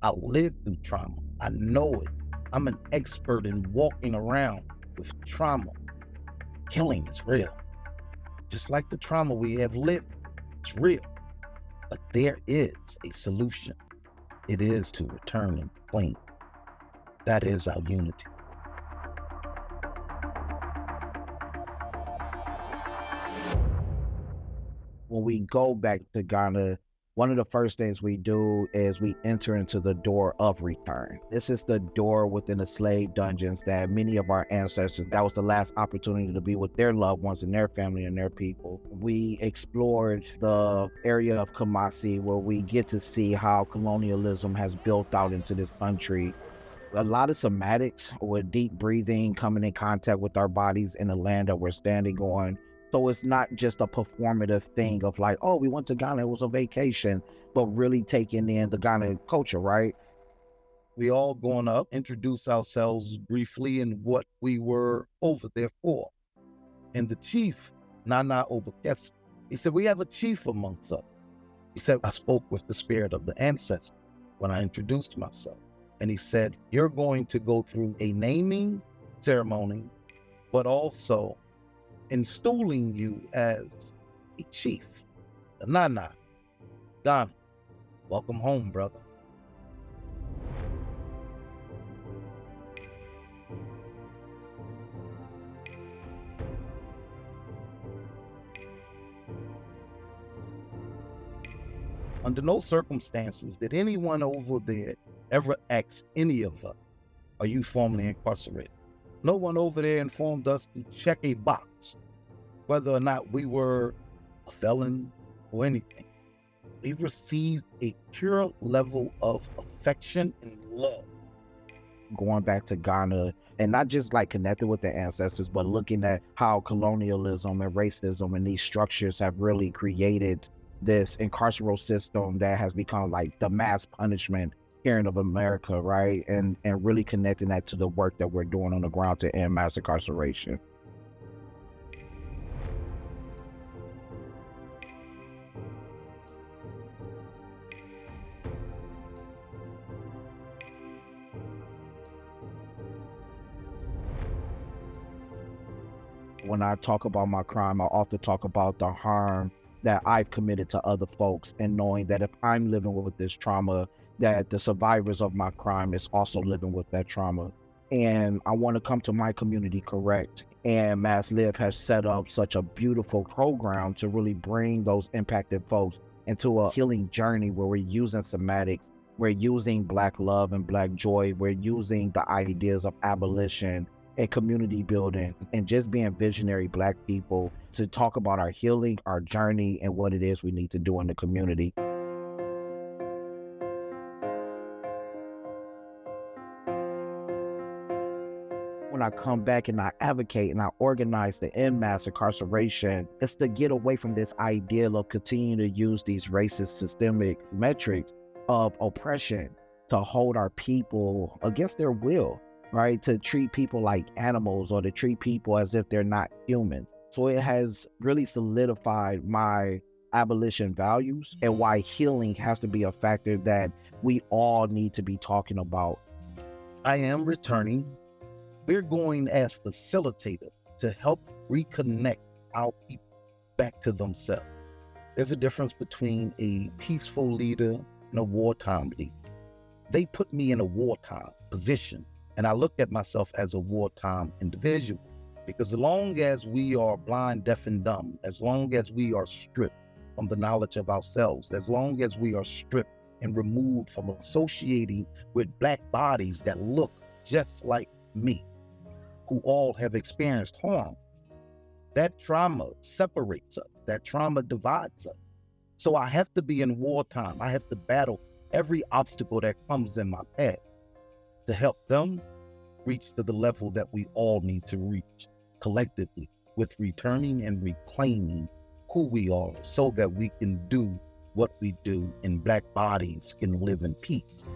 I lived through trauma. I know it. I'm an expert in walking around with trauma. Killing is real. Just like the trauma we have lived, it's real. But there is a solution. It is to return and claim. That is our unity. When we go back to Ghana, one of the first things we do is we enter into the door of return. This is the door within the slave dungeons that many of our ancestors, that was the last opportunity to be with their loved ones and their family and their people. We explored the area of Kumasi where we get to see how colonialism has built out into this country. A lot of somatics with deep breathing, coming in contact with our bodies in the land that we're standing on. So it's not just a performative thing of like, oh, we went to Ghana, it was a vacation, but really taking in the Ghana culture, right? We all going up, introduce ourselves briefly and what we were over there for. And the chief, Nana Obakesi, he said, we have a chief amongst us. He said, I spoke with the spirit of the ancestor when I introduced myself. And he said, you're going to go through a naming ceremony, but also installing you as a chief. The Nana, Ghana, welcome home, brother. Under no circumstances did anyone over there ever ask any of us, are you formerly incarcerated? No one over there informed us to check a box, whether or not we were a felon or anything. We received a pure level of affection and love. Going back to Ghana and not just like connected with the ancestors, but looking at how colonialism and racism and these structures have really created this incarceral system that has become like the mass punishment here in of America, right? And really connecting that to the work that we're doing on the ground to end mass incarceration. When I talk about my crime, I often talk about the harm that I've committed to other folks, and knowing that if I'm living with this trauma, that the survivors of my crime is also living with that trauma. And I want to come to my community correct. And Mass Live has set up such a beautiful program to really bring those impacted folks into a healing journey where we're using somatics, we're using Black love and Black joy, we're using the ideas of abolition and community building and just being visionary Black people to talk about our healing, our journey, and what it is we need to do in the community. When I come back and I advocate and I organize to end mass incarceration, it's to get away from this ideal of continuing to use these racist systemic metrics of oppression to hold our people against their will, right? To treat people like animals or to treat people as if they're not human. So it has really solidified my abolition values and why healing has to be a factor that we all need to be talking about. I am returning. We're going as facilitators to help reconnect our people back to themselves. There's a difference between a peaceful leader and a wartime leader. They put me in a wartime position, and I look at myself as a wartime individual, because as long as we are blind, deaf, and dumb, as long as we are stripped from the knowledge of ourselves, as long as we are stripped and removed from associating with Black bodies that look just like me, who all have experienced harm, that trauma separates us, that trauma divides us. So I have to be in wartime. I have to battle every obstacle that comes in my path to help them reach to the level that we all need to reach collectively, with returning and reclaiming who we are so that we can do what we do and Black bodies can live in peace.